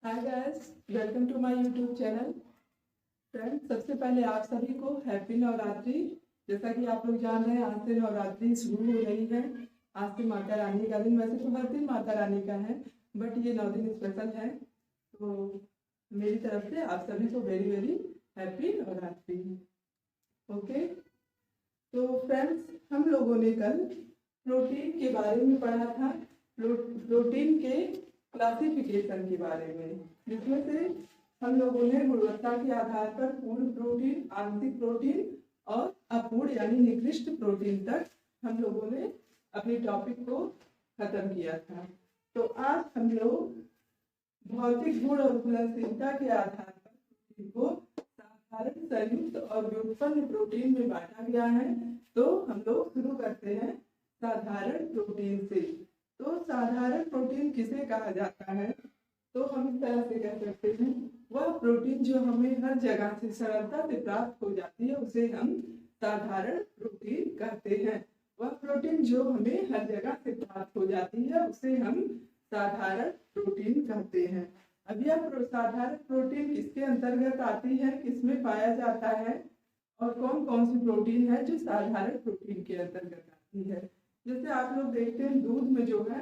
Hi guys, welcome to my YouTube channel. Friends, सबसे पहले आप सभी को हैप्पी नवरात्रि। जैसा कि आप लोग जान रहे हैं, आज से नवरात्रि शुरू हो रही है। आज से माता रानी का दिन, वैसे तो हर दिन माता रानी का है, बट ये 9 दिन स्पेशल है। तो मेरी तरफ से आप सभी को very very happy Navratri. Okay, तो फ्रेंड्स, हम लोगों ने कल प्रोटीन के बारे में पढ़ा था। प्रोटीन के क्लासिफिकेशन के बारे में, जिसमें से हम लोगों ने गुणवत्ता के आधार पर पूर्ण प्रोटीन, आंशिक प्रोटीन और अपूर्ण यानी निकृष्ट प्रोटीन तक हम लोगों ने अपने टॉपिक को खत्म किया था। तो आज हम लोग भौतिक गुण और घुलनशीलता के आधार पर प्रोटीन को साधारण, संयुक्त और व्युत्पन्न प्रोटीन में बांटा गया है। तो हम लोग शुरू करते हैं साधारण प्रोटीन से। तो साधारण प्रोटीन किसे कहा जाता है? तो हम इस तरह से कह सकते हैं, वह प्रोटीन जो हमें हर जगह से सरलता से प्राप्त हो जाती है, उसे हम साधारण प्रोटीन कहते हैं। वह प्रोटीन जो हमें हर जगह से प्राप्त हो जाती है, उसे हम साधारण प्रोटीन कहते हैं। अब यह साधारण प्रोटीन किसके अंतर्गत आती है, किसमें पाया जाता है, और कौन कौन सी प्रोटीन है जो साधारण प्रोटीन के अंतर्गत आती है? जैसे आप लोग देखते हैं, दूध में जो है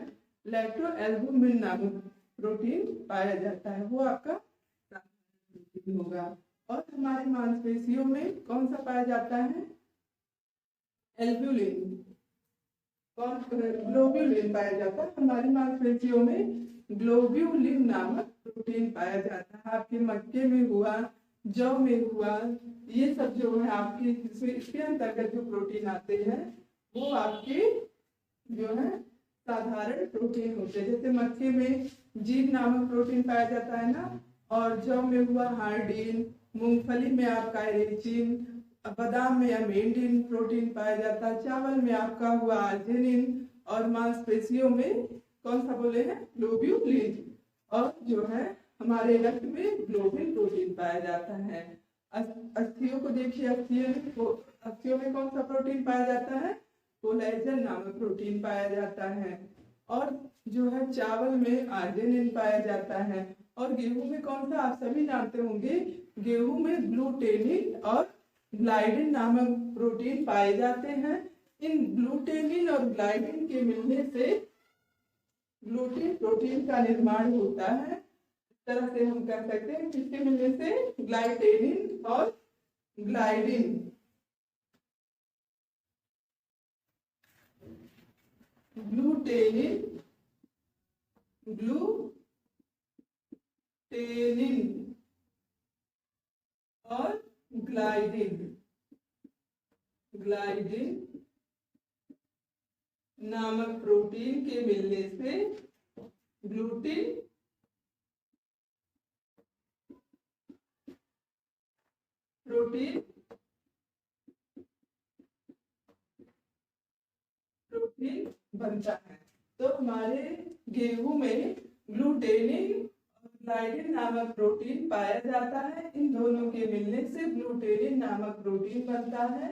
लैक्टोएल्बुमिन नामक प्रोटीन पाया जाता है, वो आपका साधारण प्रोटीन होगा। और हमारी मांसपेशियों में कौन सा पाया जाता है? एल्ब्यूलिन। ग्लोब्यूलिन पाया जाता है हमारी मांसपेशियों में। ग्लोब्यूलिन नामक प्रोटीन पाया जाता है। आपके मक्के में हुआ, जौ में हुआ, ये सब जो है आपके इसके अंतर्गत जो प्रोटीन आते हैं, वो आपके जो है साधारण प्रोटीन होते हैं। जैसे मक्के में जीन नामक प्रोटीन पाया जाता है ना, और जौ में हुआ हार्डिन, मूंगफली में आपका एरिचिन, बादाम में अमेंडिन प्रोटीन पाया जाता है, चावल में आपका हुआ आर्जिनिन, और मांसपेशियों में कौन सा बोले हैं? ग्लोब्यूलिन। और जो है हमारे रक्त में ग्लोबिन प्रोटीन पाया जाता है। अस्थियों को देखिए, अस्थियों में कौन सा प्रोटीन पाया जाता है? कोलेजन नामक प्रोटीन पाया जाता है। और जो है चावल में आर्जिनिन पाया जाता है। और गेहूं में कौन सा, आप सभी जानते होंगे, गेहूं में ग्लूटेनिन और ग्लाइडिन नामक प्रोटीन पाए जाते हैं। इन ग्लूटेनिन और ग्लाइडिन के मिलने से ग्लूटिन प्रोटीन का निर्माण होता है। इस तरह से हम कह सकते हैं, किसके मिलने से? ग्लाइटेनिन और ग्लाइडिन। ग्लूटेनिन, ग्लूटेनिन और ग्लाइडिन, ग्लाइडिन नामक प्रोटीन के मिलने से ग्लूटिन प्रोटीन बनता है। तो हमारे गेहूं में ग्लूटेनिन और ग्लाइडिन नामक प्रोटीन पाया जाता है। इन दोनों के मिलने से ग्लूटेनिन नामक प्रोटीन बनता है।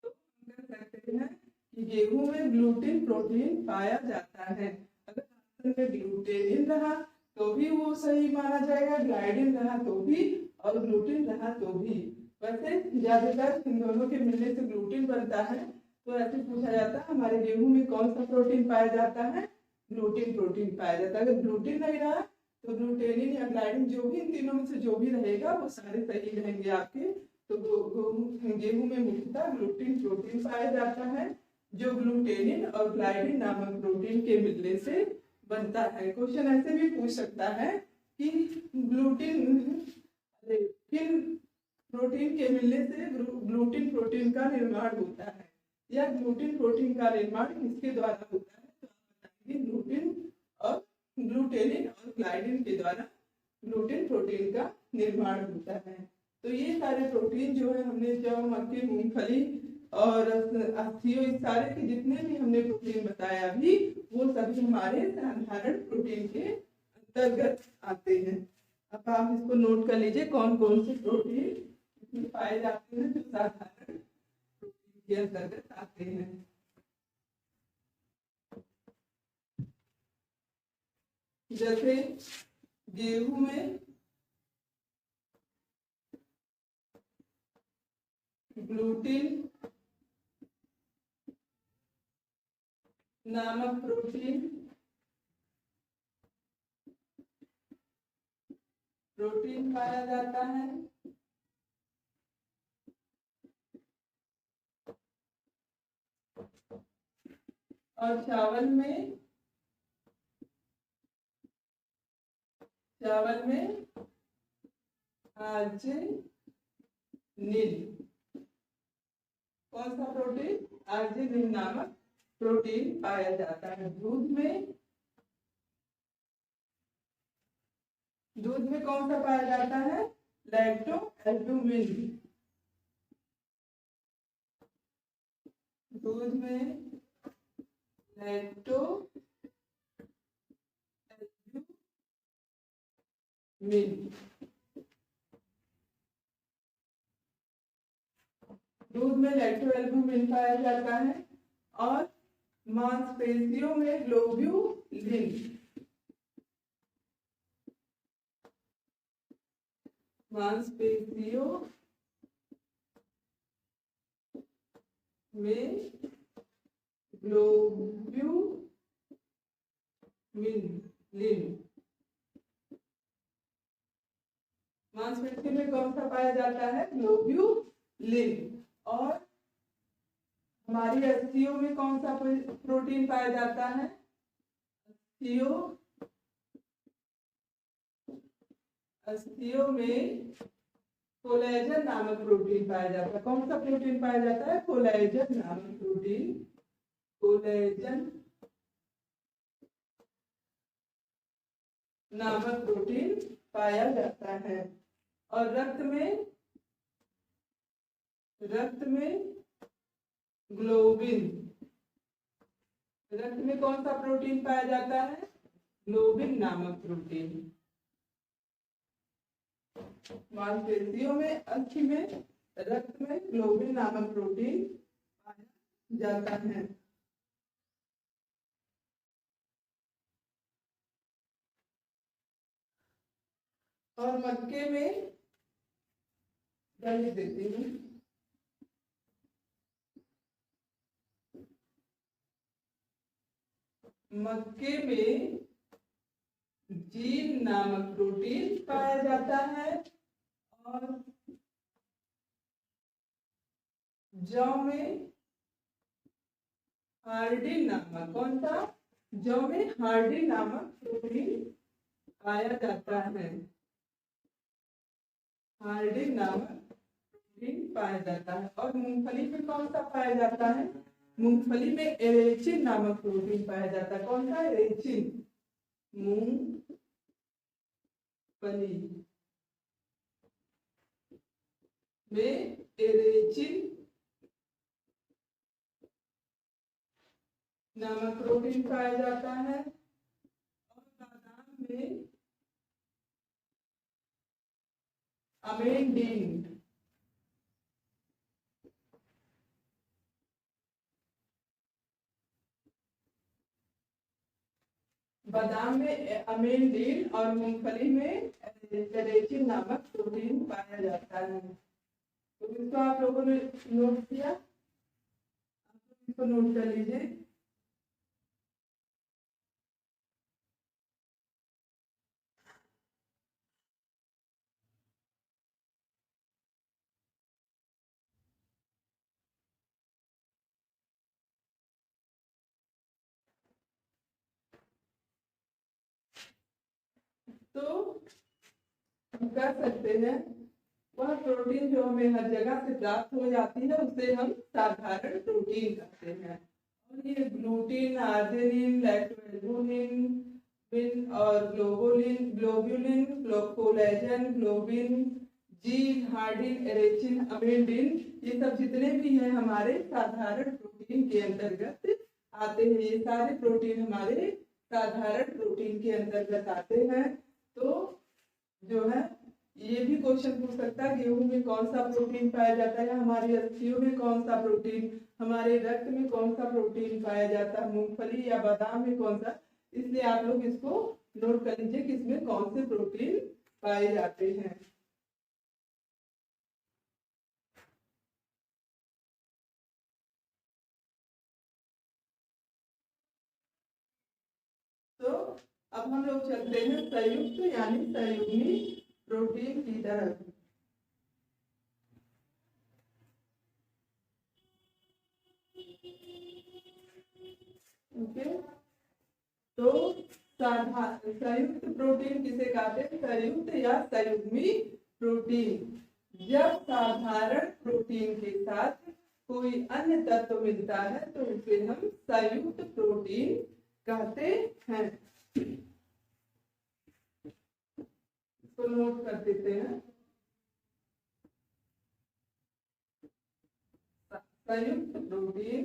तो हम कह सकते हैं कि गेहूं में ग्लूटिन प्रोटीन पाया जाता है। अगर आंसर में ग्लूटेनिन रहा तो भी वो सही माना जाएगा, ग्लाइडिन रहा तो भी, और ग्लूटिन रहा तो भी। वैसे ज्यादातर इन दोनों के मिलने से ग्लूटिन बनता है। तो ऐसे पूछा जाता है, हमारे गेहूं में कौन सा प्रोटीन पाया जाता है? ग्लूटिन प्रोटीन पाया जाता है। अगर ग्लूटिन नहीं रहा तो ग्लूटेनिन या ग्लाइडिन, जो भी इन तीनों में से जो भी रहेगा, वो सारे सही रहेंगे आपके। तो गेहूं में मुख्यतः ग्लूटिन प्रोटीन पाया जाता है, जो ग्लूटेनिन और ग्लाइडिन नामक प्रोटीन के मिलने से बनता है। क्वेश्चन ऐसे भी पूछ सकता है कि किन प्रोटीन के मिलने से ग्लूटिन प्रोटीन का निर्माण होता है, या ग्लूटिन प्रोटीन का निर्माण किसके द्वारा होता है? तो आप बताएंगे ग्लूटिन और ग्लूटेनिन और ग्लाइडिन के द्वारा ग्लूटिन प्रोटीन का निर्माण होता है। तो ये सारे प्रोटीन जो है हमने, जौ, मक्के, मूंगफली और अस्थियों, इस सारे के जितने भी हमने प्रोटीन बताया अभी, वो सभी हमारे साधारण प्रोटीन के अंतर्गत आते हैं। अब आप इसको नोट कर लीजिए, कौन कौन से प्रोटीन पाए जाते हैं जो साधारण प्रोटीन के अंतर्गत आते हैं। जैसे गेहूं में ग्लूटीन नामक प्रोटीन पाया जाता है। और चावल में आर्जिनिन, कौन सा प्रोटीन? आर्जिनिन नामक प्रोटीन पाया जाता है। दूध में कौन सा पाया जाता है? लैक्टोएल्ब्यूमिन। दूध में लैक्टोएल्ब्यूमिन। दूध में लैक्टोएल्ब्यूमिन पाया जाता है। और मांसपेशियों में ग्लोब्यूलिन, मांसपेशियों में ग्लोब्यूलिन, मांसपेशियों में कौन सा पाया जाता है? ग्लोब्यूलिन। और हमारी अस्थियों में कौन सा प्रोटीन पाया जाता है? अस्थियों में कोलेजन नामक प्रोटीन पाया जाता है। कौन सा प्रोटीन पाया जाता है? कोलेजन नामक प्रोटीन। कोलेजन नामक प्रोटीन पाया जाता है। और रक्त में ग्लोबिन, रक्त में कौन सा प्रोटीन पाया जाता है? ग्लोबिन नामक प्रोटीन। मांसपेशियों में, अस्थि में, रक्त में ग्लोबिन नामक प्रोटीन पाया जाता है। और मक्के में देती हूँ, मक्के में जीन नामक प्रोटीन पाया जाता है। और जौ में हार्डिन नामक, कौन सा? जौ में हार्डिन नामक प्रोटीन पाया जाता है। हार्डिन नामक प्रोटीन पाया जाता है। और मूंगफली में कौन सा पाया जाता है? मूंगफली में एरेचिन नामक प्रोटीन पाया जाता है। कौन सा? एरेचिन। मूंगफली में एरेचिन नामक प्रोटीन पाया जाता है। और बादाम में अमेंडिन, बादाम में अमेंडिन और मूंगफली में एरेचिन नामक प्रोटीन पाया जाता है। तो इसको आप लोगों ने नोट किया, आप लोग इसको नोट कर लीजिए। तो हम कर सकते हैं, वह प्रोटीन जो हमें हर जगह से प्राप्त हो जाती है उसे हम साधारण प्रोटीन कहते हैं। और ये ग्लूटीन, आर्जिनिन, लैक्टोएल्ब्यूमिन और globulin, collagen, globin, zein, hordein, arachin, amandin, ये सब जितने भी हैं हमारे साधारण प्रोटीन के अंतर्गत आते हैं। ये सारे प्रोटीन हमारे साधारण प्रोटीन के अंतर्गत आते हैं। तो जो है ये भी क्वेश्चन पूछ सकता है, गेहूं में कौन सा प्रोटीन पाया जाता है, हमारी अस्थियों में कौन सा प्रोटीन, हमारे रक्त में कौन सा प्रोटीन पाया जाता है, मूंगफली या बादाम में कौन सा। इसलिए आप लोग इसको नोट कर लीजिए कि इसमें कौन से प्रोटीन पाए जाते हैं। तो अब हम लोग चलते हैं संयुक्त यानी संयुग्मी प्रोटीन की तरफ। ओके, तो संयुक्त प्रोटीन किसे कहते हैं? संयुक्त या संयुग्मी प्रोटीन। जब साधारण प्रोटीन के साथ कोई अन्य तत्व मिलता है तो उसे हम संयुक्त प्रोटीन कहते हैं। इसको नोट कर देते हैं। संयुक्त प्रोटीन,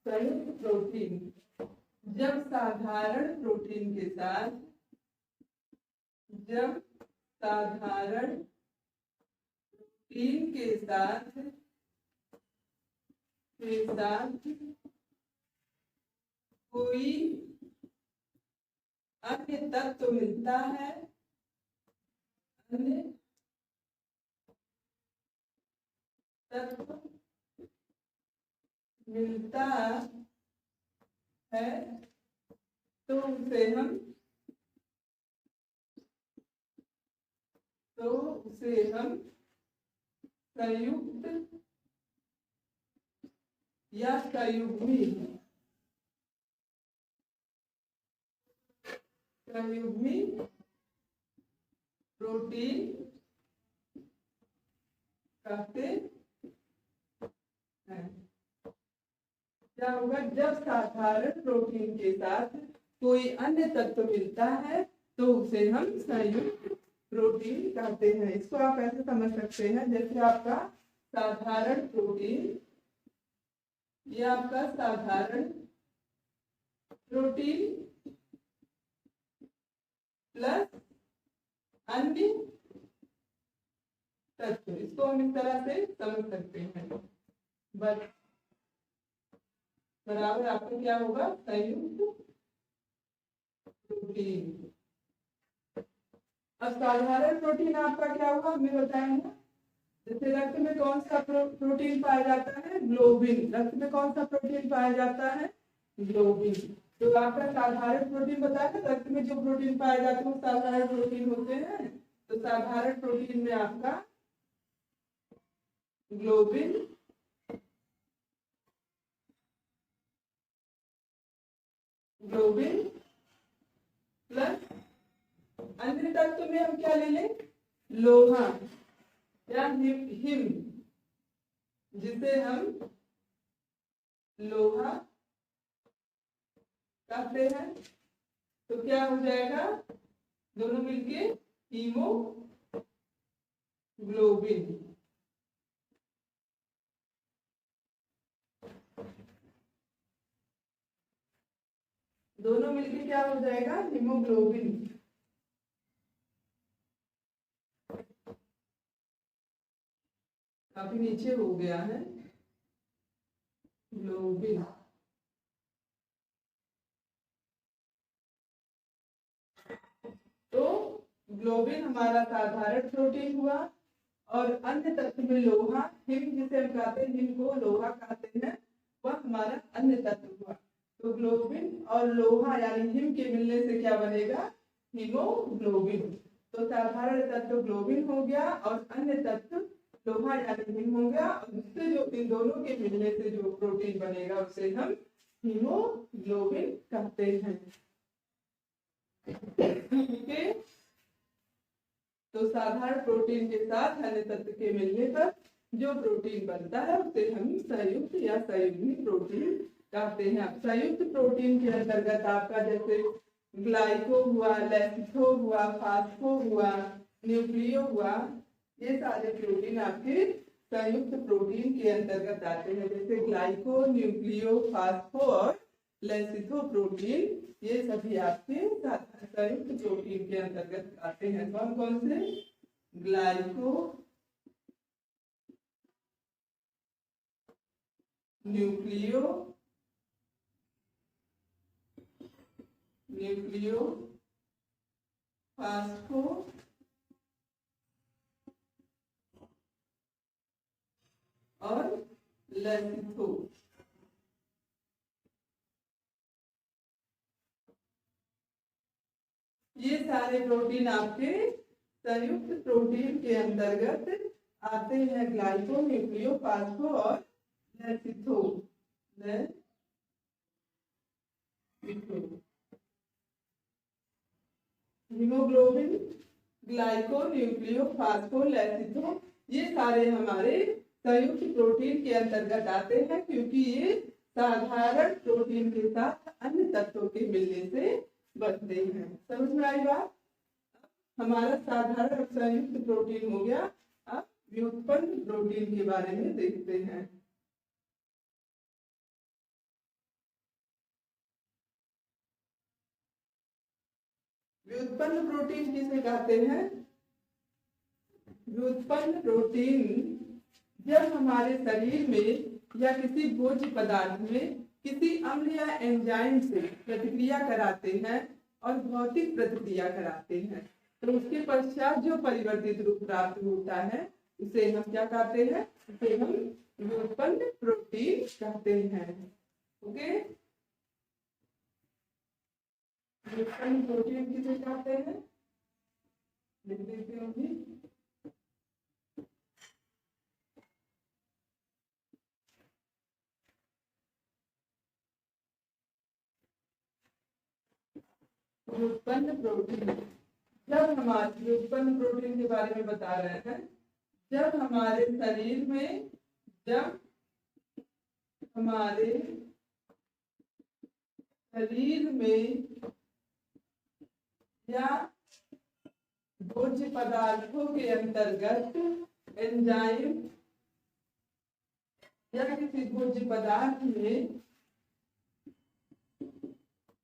संयुक्त प्रोटीन जब साधारण प्रोटीन के साथ, जब साधारण प्रोटीन के साथ कोई अन्य तत्व मिलता है, अन्य तत्व मिलता है तो उसे हम संयुक्त या संयुग्मी प्रोटीन कहते हैं। क्या होगा? जब साधारण प्रोटीन के साथ कोई अन्य तत्व मिलता है तो उसे हम संयुक्त प्रोटीन कहते हैं। इसको आप ऐसे समझ सकते हैं जैसे आपका साधारण प्रोटीन, ये आपका साधारण प्रोटीन प्लस अन्य तत्व, इसको हम इस तरह से समझ सकते हैं। बस बराबर आपका क्या होगा? संयुक्त प्रोटीन। अब साधारण प्रोटीन आपका क्या होगा हमें बताएंगे। जैसे रक्त में कौन सा प्रोटीन पाया जाता है? ग्लोबिन। रक्त में कौन सा प्रोटीन पाया जाता है? ग्लोबिन। तो आपका साधारण प्रोटीन बताया, रक्त में जो प्रोटीन पाए जाते हैं वो साधारण प्रोटीन होते हैं। तो साधारण प्रोटीन में आपका ग्लोबिन प्लस अन्य तत्व में हम क्या ले लें? लोहा या हिम, जिसे हम लोहा कहते हैं। तो क्या हो जाएगा? दोनों मिलके हीमोग्लोबिन। दोनों मिलके क्या हो जाएगा? हीमोग्लोबिन। काफी नीचे हो गया है ग्लोबिन। तो ग्लोबिन हमारा साधारण प्रोटीन हुआ और अन्य तत्व में लोहा, हिम जिसे हम कहते हैं, हिम को लोहा कहते हैं, वह हमारा अन्य तत्व हुआ। तो ग्लोबिन और लोहा यानी हिम के मिलने से क्या बनेगा? हीमोग्लोबिन। तो साधारण तत्व ग्लोबिन हो गया और अन्य तत्व लोहा यानी हिम हो गया, और उससे जो इन दोनों के मिलने से जो प्रोटीन बनेगा उसे हम हीमोग्लोबिन कहते हैं। ओके, तो साधारण प्रोटीन के साथ अन्य तत्व के मिलने पर जो प्रोटीन बनता है उसे हम संयुक्त या संयुग्मी प्रोटीन कहते हैं। संयुक्त प्रोटीन के अंतर्गत आपका जैसे ग्लाइको हुआ, लेसिथो हुआ, फास्फो हुआ, न्यूक्लियो हुआ, ये सारे प्रोटीन आपके संयुक्त प्रोटीन के अंतर्गत आते हैं। जैसे ग्लाइको, न्यूक्लियो, फास्फो और लेसिथो प्रोटीन, ये सभी आपके संयुक्त प्रोटीन के अंतर्गत आते हैं। कौन कौन से? ग्लाइको, न्यूक्लियो, न्यूक्लियो फास्फो और लेसिथो। ये सारे प्रोटीन आपके संयुक्त प्रोटीन के अंतर्गत आते हैं। ग्लाइको, न्यूक्लियो फास्फो और लेसिथो। हीमोग्लोबिन, ग्लाइको, न्यूक्लियो फास्फो, लेसिथो, ये सारे हमारे संयुक्त प्रोटीन के अंतर्गत आते हैं, क्योंकि ये साधारण प्रोटीन के साथ अन्य तत्वों के मिलने से बनते हैं। समझ में आई बात? हमारा साधारण संयुक्त प्रोटीन हो गया। अब व्युत्पन्न प्रोटीन के बारे में देखते हैं। व्युत्पन्न प्रोटीन किसे कहते हैं? व्युत्पन्न प्रोटीन जब हमारे शरीर में या किसी भोज्य पदार्थ में किसी अम्ल या एंजाइम से प्रतिक्रिया कराते हैं और भौतिक प्रतिक्रिया कराते हैं, तो उसके पश्चात जो परिवर्तित रूप प्राप्त होता है उसे हम क्या कहते हैं? उसे हम व्युत्पन्न प्रोटीन कहते हैं। ओके, व्युत्पन्न प्रोटीन किसे कहते हैं? लिख देते हो भी। व्युत्पन्न प्रोटीन, जब हमारे व्युत्पन्न प्रोटीन के बारे में बता रहे हैं, जब हमारे शरीर में या भोज्य पदार्थों के अंतर्गत एंजाइम या किसी भोज्य पदार्थ में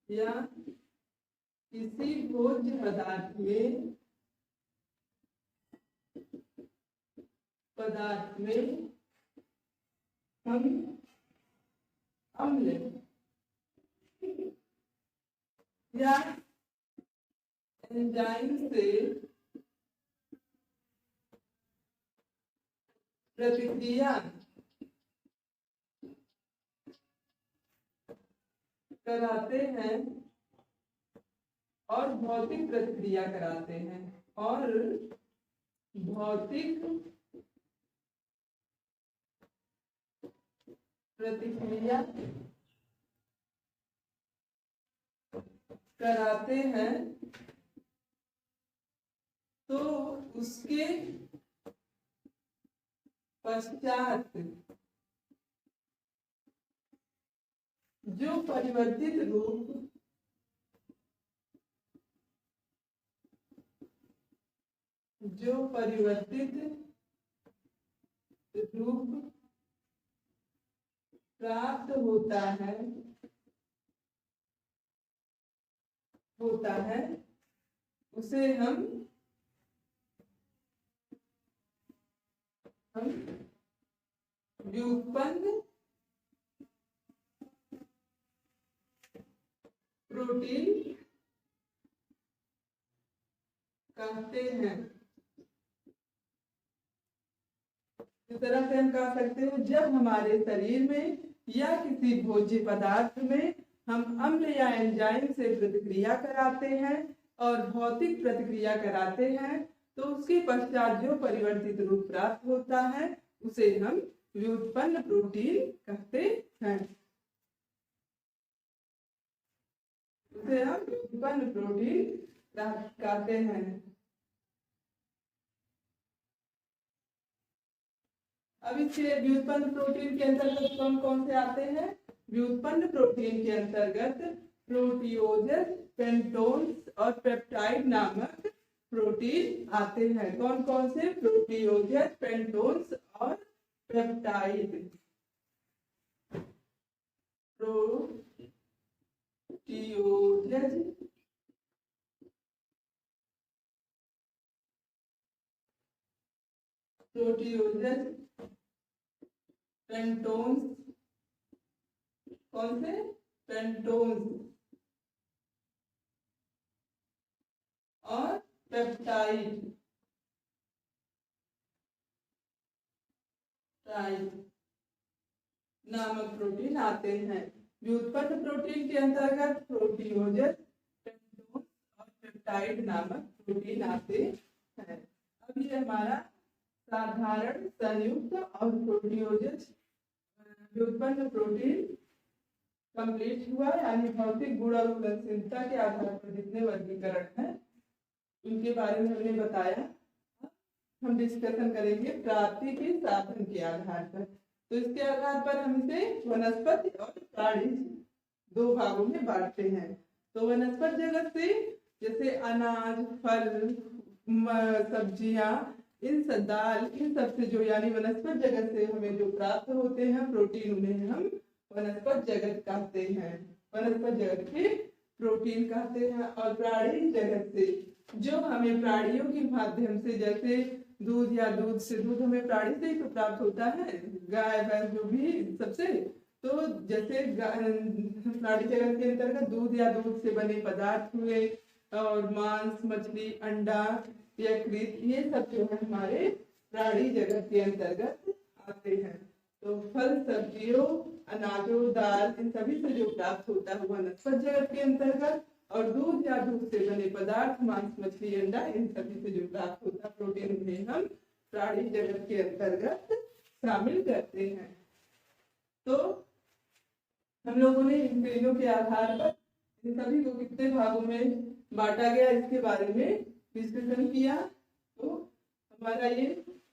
या किसी भोज्य पदार्थ में हम अम्ल या एंजाइम से प्रतिक्रिया कराते हैं और भौतिक प्रतिक्रिया कराते हैं और भौतिक प्रतिक्रिया कराते हैं, तो उसके पश्चात जो परिवर्तित रूप प्राप्त होता है उसे हम व्युत्पन्न प्रोटीन कहते हैं। इस तरह से हम कह सकते हैं, जब हमारे शरीर में या किसी भोज्य पदार्थ में हम अम्ल या एंजाइम से प्रतिक्रिया कराते हैं और भौतिक प्रतिक्रिया कराते हैं, तो उसके पश्चात जो परिवर्तित रूप प्राप्त होता है उसे हम व्युत्पन्न प्रोटीन कहते हैं। उसे हम व्युत्पन्न प्रोटीन कहते हैं। अब इसके व्युत्पन्न प्रोटीन के अंतर्गत कौन कौन से आते हैं? व्युत्पन्न प्रोटीन के अंतर्गत प्रोटियोजेस, पेंटोन्स और पेप्टाइड नामक प्रोटीन आते हैं। कौन कौन से? प्रोटियोजेस, पेंटोन्स और पेप्टाइड। प्रोटियोजेस, पेंटोन्स, कौन से? पेंटोन्स पेप्टाइड नामक प्रोटीन आते हैं। व्युत्पन्न प्रोटीन के अंतर्गत प्रोटीओजेस, पेप्टोन और पेप्टाइड नामक प्रोटीन आते हैं। अब ये हमारा साधारण, संयुक्त और प्रोटीओजेस व्युत्पन्न प्रोटीन कंप्लीट हुआ। यानी भौतिक गुण और घुलनशीलता के आधार पर जितने वर्गीकरण हैं उनके बारे में हमने बताया। हम डिस्कशन करेंगे प्राप्ति के साधन के आधार पर। तो इसके आधार पर हम इसे वनस्पति और प्राणी दो भागों में बांटते हैं। तो वनस्पति जगत से जैसे अनाज, फल, सब्जियां, इन सब दाल, इन सब से जो यानी वनस्पति जगत से हमें जो प्राप्त होते हैं प्रोटीन, उन्हें हम वनस्पति जगत कहते हैं, वनस्पति जगत के प्रोटीन कहते हैं। और प्राणी जगत से जो हमें प्राणियों के माध्यम से, जैसे दूध या दूध से, दूध हमें प्राणी से ही तो प्राप्त होता है, गाय भैंस जो भी सबसे। तो जैसे प्राणी जगत के अंतर्गत दूध या दूध से बने पदार्थ हुए, और मांस, मछली, अंडा, यकृत, ये सब जो है हमारे प्राणी जगत के अंतर्गत आते हैं। तो फल, सब्जियों, अनाजों, दाल, इन सभी से जो प्राप्त होता है वनस्पति जगत के अंतर्गत। और दूध या दूध से बने पदार्थ, मांस, मछली, अंडा, इन सभी से जो प्राप्त होता है प्रोटीन, उन्हें हम प्राणी जगत के अंतर्गत शामिल करते हैं। तो हम लोगों ने इन तीनों के आधार पर इन सभी को कितने भागों में बांटा गया इसके बारे में डिस्कशन किया। तो हमारा ये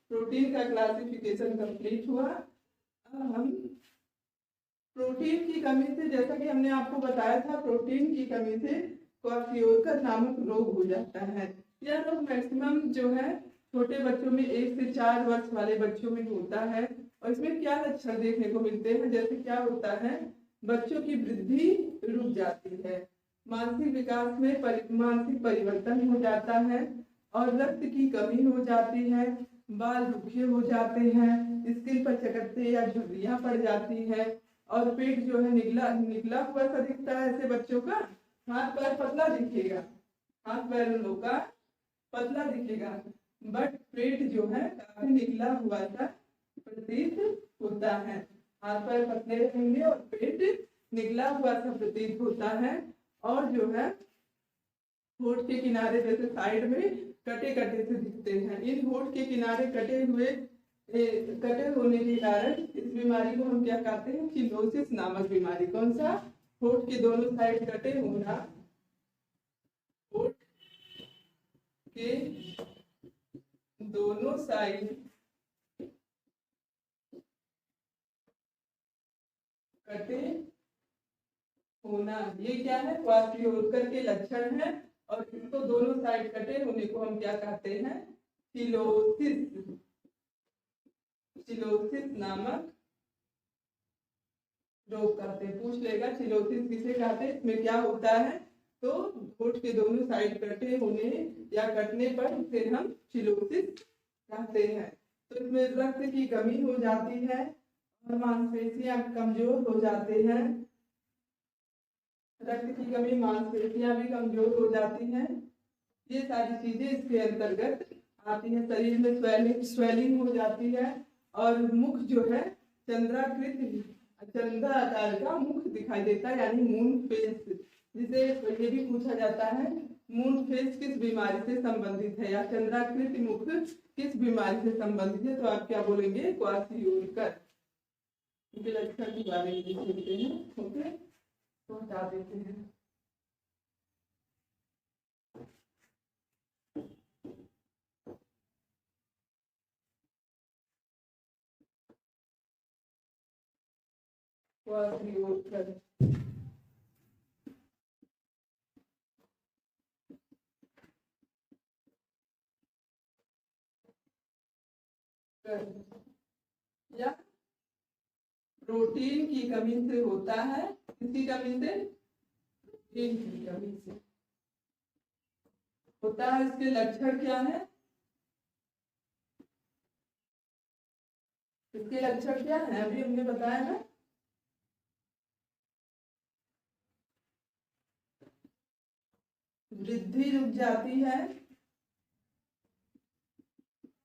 प्रोटीन का क्लासिफिकेशन कंप्लीट हुआ। अब हम प्रोटीन की कमी से, जैसा कि हमने आपको बताया था, प्रोटीन की कमी से क्वाशियोकर नामक रोग हो जाता है। यह रोग मैक्सिमम जो है छोटे बच्चों में 1 से 4 वर्ष वाले बच्चों में होता है। और इसमें क्या लक्षण देखने को मिलते हैं, जैसे क्या होता है, बच्चों की वृद्धि रुक जाती है, मानसिक विकास में मानसिक परिवर्तन हो जाता है, और रक्त की कमी हो जाती है, बाल रूखे हो जाते हैं, स्किन पर चकत्ते या झुर्रियां पड़ जाती है, और पेट जो है निकला हुआ सा दिखता है। ऐसे बच्चों का हाथ पैर पतला दिखेगा, हाथ पैर उन लोग का पतला दिखेगा, बट पेट जो है काफी निकला हुआ सा प्रतीत होता है। हाथ पैर पतले रहेंगे और पेट निकला हुआ सा प्रतीत होता है। और जो है होठ के किनारे जैसे साइड में कटे कटे से दिखते हैं। इन होठ के किनारे कटे होने के कारण इस बीमारी को हम क्या कहते हैं, चिलोसिस नामक बीमारी। कौन सा? होठ के दोनों साइड कटे होना, होठ के दोनों साइड कटे होना, ये क्या है, क्वाशियोकर के लक्षण है। और इसको दोनों साइड कटे होने को हम क्या कहते हैं, चिलोसिस, चिलोसिस नामक रोग कहते हैं। पूछ लेगा चिलोसिस किसे कहते हैं, इसमें क्या होता है, तो होठ के दोनों साइड कटे होने या कटने पर इसे हम चिलोसिस कहते हैं। तो इसमें रक्त की कमी हो जाती है और मांसपेशियां कमजोर हो जाते हैं। रक्त की कमी, मांसपेशियां भी कमजोर हो जाती हैं। ये सारी चीजें इसके अंतर्गत आती है। शरीर में स्वेलिंग हो जाती है और मुख जो है चंद्रा आकार का मुख दिखाई देता है, यानी मून फेस, जिसे ये भी पूछा जाता है मून फेस किस बीमारी से संबंधित है, या चंद्राकृत मुख किस बीमारी से संबंधित है। तो आप क्या बोलेंगे, क्वाशियोकर। इनके लक्षण के बारे में देखते हैं। ओके, तो हटा देते हैं। क्वाशियोकर या प्रोटीन की कमी से होता है। किसकी कमी से? प्रोटीन की कमी से होता है। इसके लक्षण क्या है, इसके लक्षण क्या है, अभी हमने बताया ना, वृद्धि रुक जाती है,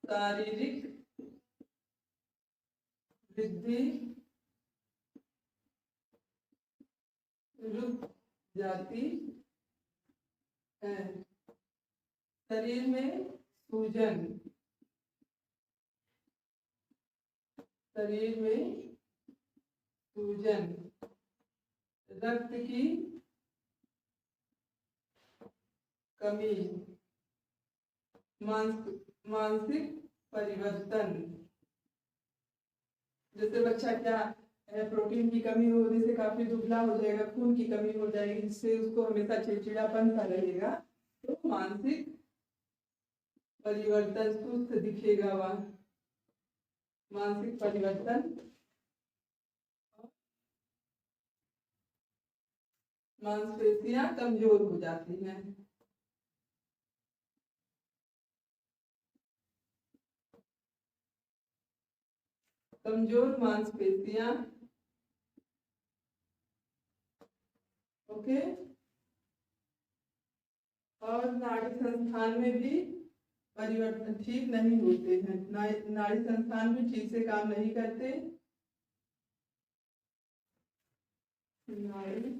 शारीरिक वृद्धि रुक जाती है। शरीर में सूजन, शरीर में सूजन, रक्त की कमी, मानसिक परिवर्तन। जैसे बच्चा क्या प्रोटीन की कमी होने से काफी दुबला हो जाएगा, खून की कमी हो जाएगी, जिससे उसको हमेशा चिड़चिड़ापन सा रहेगा। तो मानसिक परिवर्तन, सुस्त दिखेगा वह, मानसिक परिवर्तन, मांसपेशियां कमजोर हो जाती हैं। कमजोर मांसपेशियां, ओके। और नाड़ी संस्थान में भी परिवर्तन ठीक नहीं होते हैं, नाड़ी संस्थान भी ठीक से काम नहीं करते। नाड़ी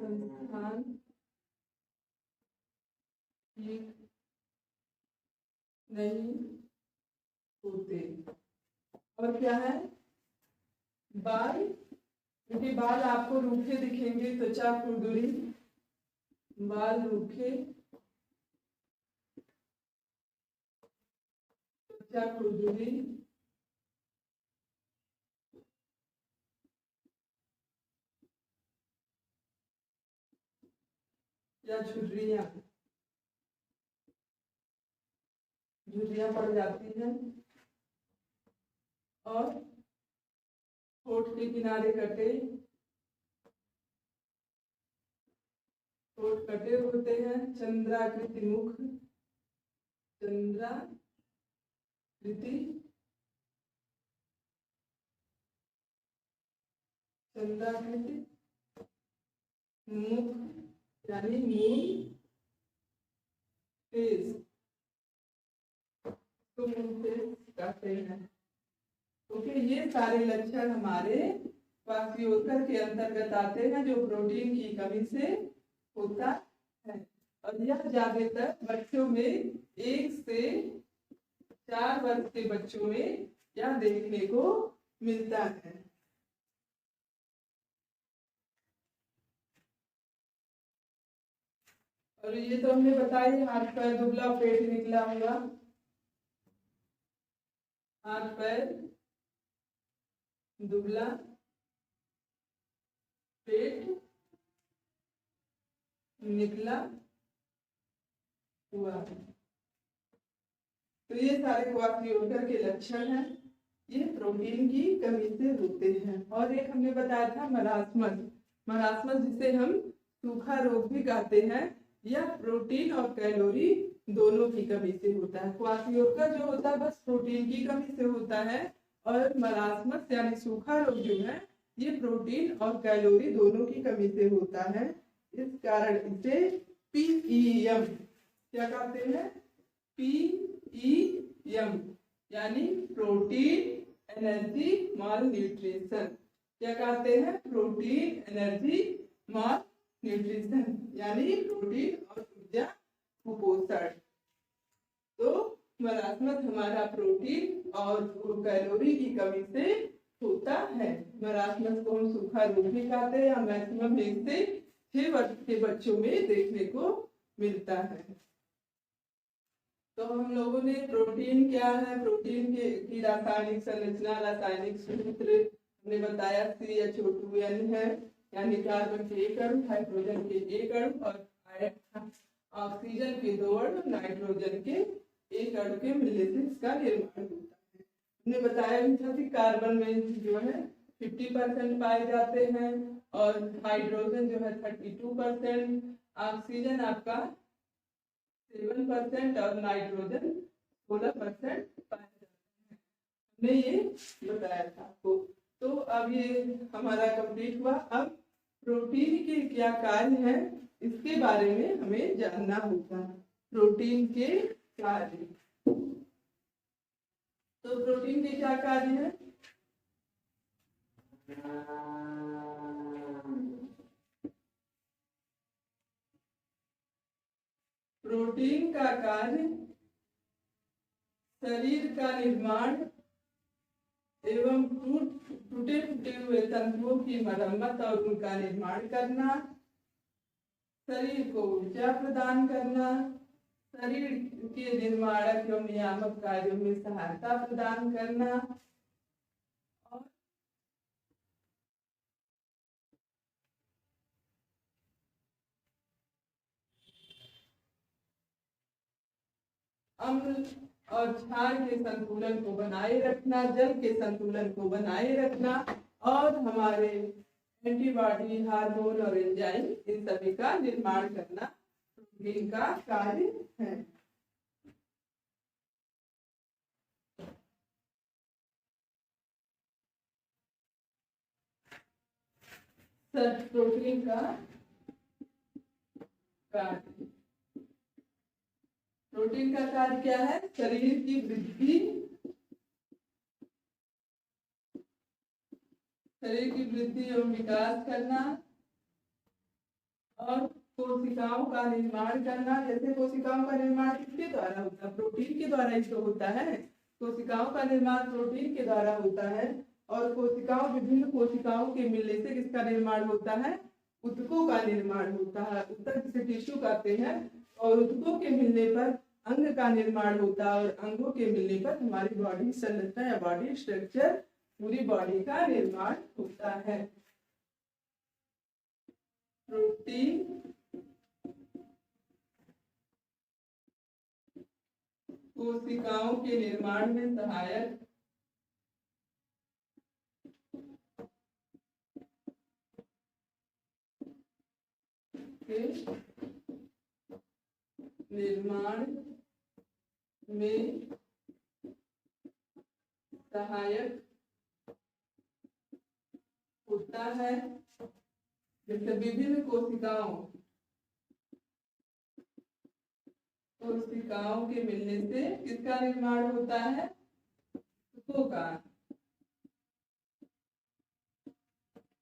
संस्थान ठीक नहीं होते। और क्या है, बाल, क्योंकि बाल आपको रूखे दिखेंगे, त्वचा खुरदुरी, बाल रूखे, त्वचा खुरदुरी, या झुर्रियां, झुर्रियां पड़ जाती हैं। और होठ के किनारे कटे, होठ कटे होते हैं। चंद्राकृति मुख, चंद्राकृति, चंद्राकृति मुख यानी मून फेस, तो मून फेस कहते हैं। क्योंकि ये सारे लक्षण हमारे क्वासियोकर के अंतर्गत आते हैं, जो प्रोटीन की कमी से होता है। और यह ज्यादातर बच्चों में 1 से 4 वर्ष के बच्चों में यह देखने को मिलता है। और ये तो हमने बताया, हाथ पैर दुबला पेट निकला हुआ, हाथ पैर दुबला, पेट निकला हुआ, तो ये सारे क्वासियोकर के लक्षण हैं। ये प्रोटीन की कमी से होते हैं। और एक हमने बताया था मरासमस, मरासमस जिसे हम सूखा रोग भी कहते हैं, यह प्रोटीन और कैलोरी दोनों की कमी से होता है। क्वासियोकर जो होता है बस प्रोटीन की कमी से होता है, और मरासमस यानी सूखा रोग जो है ये प्रोटीन और कैलोरी दोनों की कमी से होता है। इस कारण इसे पीईएम क्या कहते हैं, पीईएम यानी प्रोटीन एनर्जी माल न्यूट्रिशन। क्या कहते हैं, प्रोटीन एनर्जी माल न्यूट्रिशन यानी प्रोटीन और ऊर्जा कुपोषण। तो मरासमस हमारा प्रोटीन और कैलोरी की कमी से होता है। मरासमस को हम सूखा रोग भी कहते हैं, या मैक्सिमम 1 से 6 वर्ष के बच्चों में देखने को मिलता है। तो हम लोगों ने प्रोटीन क्या है, प्रोटीन की रासायनिक संरचना, रासायनिक सूत्र हमने बताया। CH2N है यानी कार्बन के 1 अणु, हाइड्रोजन के 1 अणु, और ऑक्सीजन के 2 अणु, नाइट्रोजन के 1 अणु के मिलने से इसका निर्माण होता है। हमने बताया भी था कि कार्बन में जो है 50% पाए जाते हैं, और हाइड्रोजन जो है 32%, ऑक्सीजन आपका 7% और नाइट्रोजन 16% पाए जाते हैं। हमने ये बताया था आपको। तो अब ये हमारा कंप्लीट हुआ। अब प्रोटीन के क्या कार्य हैं इसके बारे में हमें जानना होगा। प्रोटीन के कार्य। तो प्रोटीन के क्या कार्य है? प्रोटीन का कार्य शरीर का निर्माण एवं टूटे फूटे हुए तंतुओं की मरम्मत और उनका निर्माण करना, शरीर को ऊर्जा प्रदान करना, शरीर के निर्माणक एवं नियामक कार्यों में सहायता प्रदान करना और अम्ल और क्षार के संतुलन को बनाए रखना, जल के संतुलन को बनाए रखना और हमारे एंटीबॉडी, हार्मोन और एंजाइम इन सभी का निर्माण करना प्रोटीन का कार्य है। प्रोटीन का कार्य। प्रोटीन का कार्य क्या है? शरीर की वृद्धि, शरीर की वृद्धि एवं विकास करना और कोशिकाओं का निर्माण करना। जैसे कोशिकाओं का निर्माण किसके द्वारा होता है? प्रोटीन के द्वारा ही तो होता है। कोशिकाओं का निर्माण प्रोटीन के द्वारा होता है और कोशिकाओं, विभिन्न कोशिकाओं के मिलने से किसका निर्माण होता है? ऊतकों का निर्माण होता है। ऊतक जिसे टिश्यू कहते हैं और ऊतकों के मिलने पर अंग का निर्माण होता है और अंगों के मिलने पर हमारी बॉडी संरचना या बॉडी स्ट्रक्चर, पूरी बॉडी का निर्माण होता है। प्रोटीन कोशिकाओं के निर्माण में सहायक के निर्माण में सहायक होता है। जैसे विभिन्न कोशिकाओं के मिलने से किसका निर्माण होता है? ऊतकों का।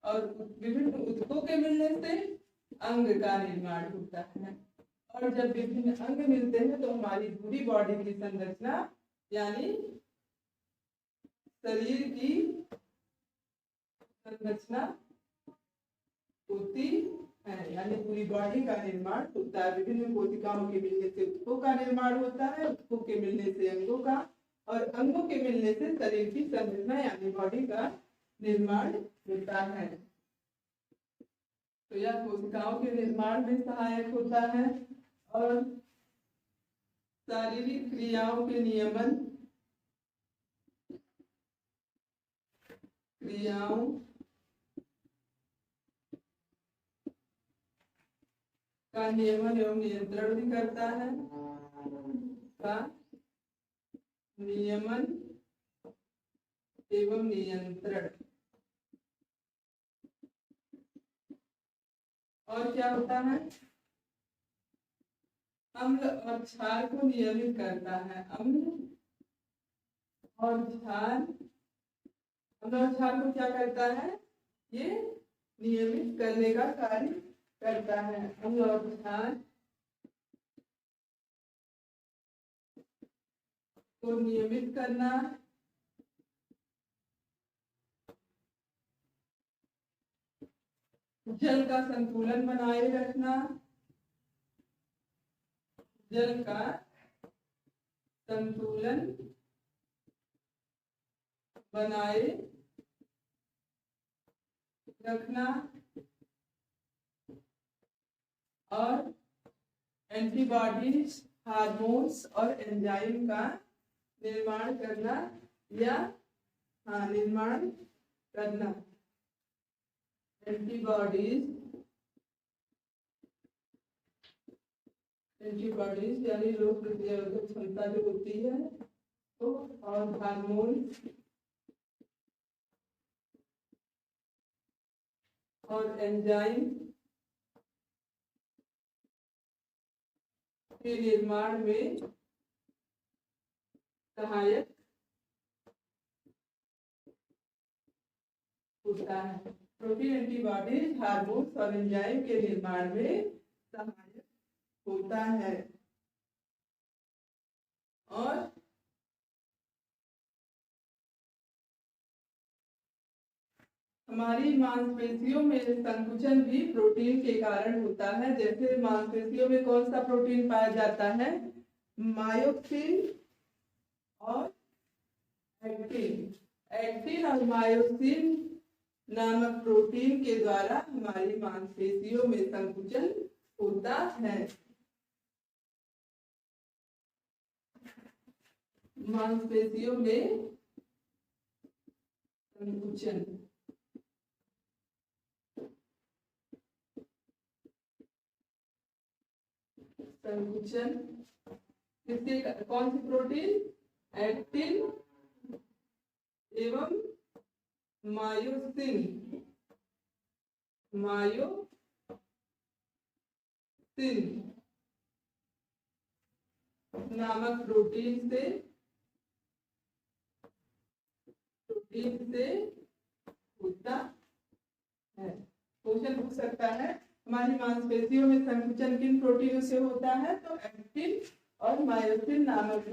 और विभिन्न ऊतकों के मिलने से अंग का निर्माण होता है। और जब विभिन्न अंग मिलते हैं तो हमारी पूरी बॉडी की संरचना यानी शरीर की संरचना होती है, यानी पूरी बॉडी का निर्माण होता है। विभिन्न कोशिकाओं के मिलने से ऊतकों का निर्माण होता है, ऊतकों के मिलने से अंगों का और अंगों के मिलने से शरीर की संरचना यानी बॉडी का निर्माण होता है। तो यह कोशिकाओं के निर्माण में सहायक होता है और शारीरिक क्रियाओं के नियमन, क्रियाओं का नियमन एवं नियंत्रण भी करता है। का नियमन एवं नियंत्रण। और क्या होता है? अम्ल और क्षार को नियमित करता है। अम्ल और क्षार, अम्ल और क्षार को क्या करता है? ये नियमित करने का कार्य करता है। अम्ल और क्षार को नियमित करना, जल का संतुलन बनाए रखना, जल का संतुलन बनाए रखना और एंटीबॉडीज, हार्मोन्स और एंजाइम का निर्माण करना या निर्माण करना। एंटीबॉडीज यानी रोग प्रतिरोधक क्षमता जो होती है तो, और हार्मोन और एंजाइम के निर्माण में सहायक होता है। प्रोटीन एंटीबॉडीज हार्मोन्स और एंजाइम के निर्माण में सहायक होता है। और हमारी मांसपेशियों में संकुचन भी प्रोटीन के कारण होता है। जैसे मांसपेशियों में कौन सा प्रोटीन पाया जाता है? मायोसिन और एक्टिन। एक्टिन और मायोसिन नामक प्रोटीन के द्वारा हमारी मांसपेशियों में संकुचन होता है। मांसपेशियों में संकुचन किसके, कौन सी प्रोटीन? एक्टिन एवं मायोसिन नामक प्रोटीन से होता है। क्वेश्चन पूछ सकता है हमारी मांसपेशियों में संकुचन किन प्रोटीनों से होता है? तो एक्टिन और मायोसिन नामक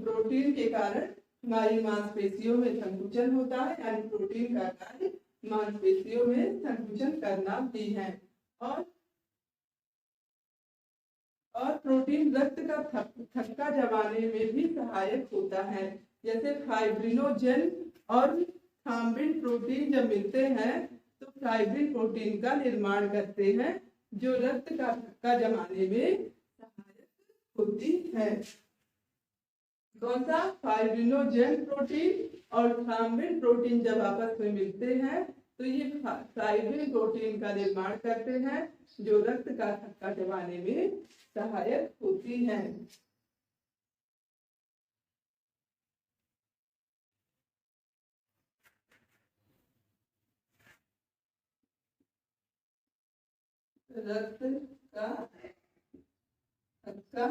प्रोटीन के कारण हमारी मांसपेशियों में संकुचन होता है। यानी प्रोटीन का कार्य मांसपेशियों में संकुचन करना भी है। और प्रोटीन रक्त का थक्का जमाने में भी सहायक होता है। जैसे फाइब्रिनोजन और थाम्बिन प्रोटीन जब मिलते हैं तो फाइब्रिन प्रोटीन का निर्माण करते हैं, जो रक्त का थक्का जमाने में सहायक होती है। कौन सा? फाइब्रिनोजन प्रोटीन और थाम्बिन प्रोटीन जब आपस में मिलते हैं तो ये फाइब्रिन प्रोटीन का निर्माण करते हैं, जो रक्त का थक्का जमाने में सहायक होती है। रक्त का थक्का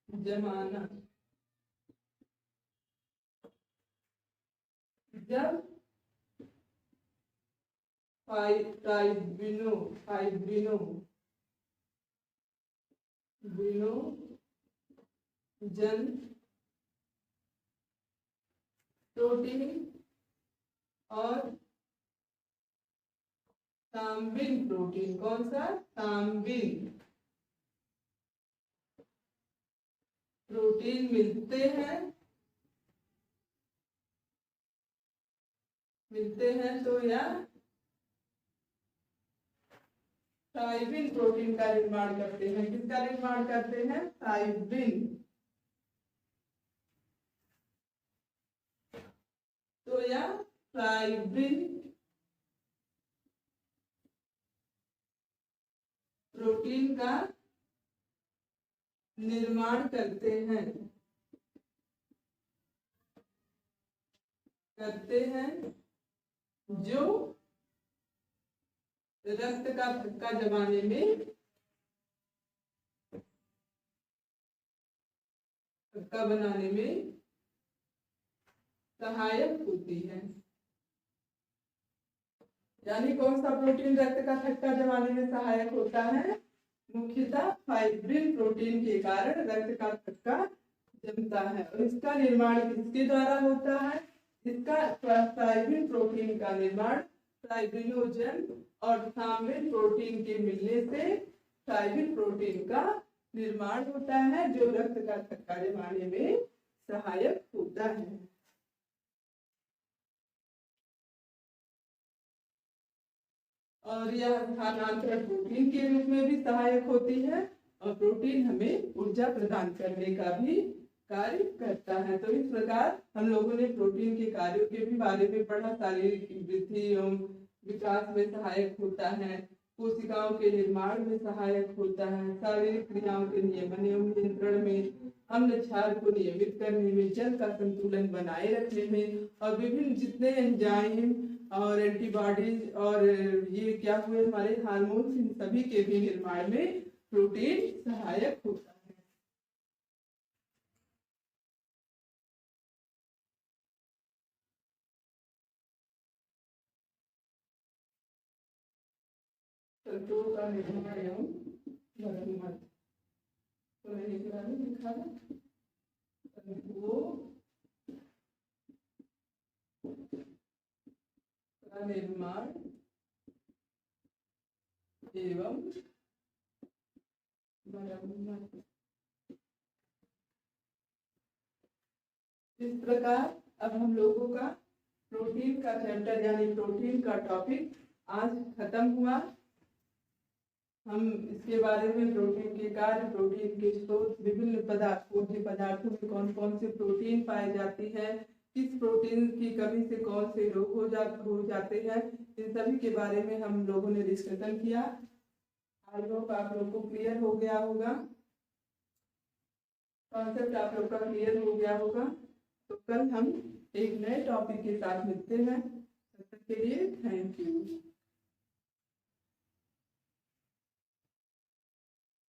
जमाना जब फाइब्रिनोजन प्रोटीन और थाम्बिन प्रोटीन, कौन सा? थाम्बिन प्रोटीन मिलते हैं तो या फाइब्रिन प्रोटीन का निर्माण करते हैं। किसका निर्माण करते हैं? फाइब्रिन। तो या फाइब्रिन प्रोटीन का निर्माण करते हैं जो रक्त का थक्का जमाने में थक्का बनाने में सहायक होती है। यानी कौन सा प्रोटीन रक्त का थक्का जमाने में सहायक होता है? मुख्यतः फाइब्रिन प्रोटीन के कारण रक्त का थक्का जमता है। और इसका निर्माण किसके द्वारा होता है? इसका फाइब्रिन प्रोटीन का निर्माण फाइब्रिनोजन और थाम्बिन प्रोटीन के मिलने से फाइब्रिन प्रोटीन का निर्माण होता है, जो रक्त का थक्का जमाने में सहायक होता है। और यह स्थानांतरण प्रोटीन के रूप में भी सहायक होती है और प्रोटीन हमें ऊर्जा प्रदान करने का भी कार्य करता है। तो इस प्रकार हम लोगों ने प्रोटीन के कार्यों के भी बारे में पढ़ा। शारीरिक वृद्धि एवं विकास में सहायक होता है, कोशिकाओं के निर्माण में सहायक होता है, शारीरिक क्रियाओं के नियमन एवं नियंत्रण में, अम्ल क्षार को नियमित करने में, जल का संतुलन बनाए रखने में, और विभिन्न जितने एंजाइम और एंटीबॉडीज और ये क्या हुए हमारे हार्मोन्स, इन सभी के भी निर्माण में प्रोटीन सहायक होता है। तंतुओं का निर्माण एवं मरम्मत तो मैंने लिखा है तंतुओं का निर्माण एवं मरम्मत। इस प्रकार अब हम लोगों का प्रोटीन का चैप्टर यानी प्रोटीन का टॉपिक आज खत्म हुआ। हम इसके बारे में प्रोटीन के कार्य, प्रोटीन के स्रोत, विभिन्न पदार्थों में कौन कौन से प्रोटीन पाए जाती है, किस प्रोटीन की कमी से कौन से रोग हो जाते हैं, इन सभी के बारे में हम लोगों ने डिस्कशन किया। आई होप आप लोग को क्लियर हो गया होगा, कॉन्सेप्ट आप लोग का क्लियर हो गया होगा। तो कल हम एक नए टॉपिक के साथ मिलते हैं। तब तक के लिए थैंक यू।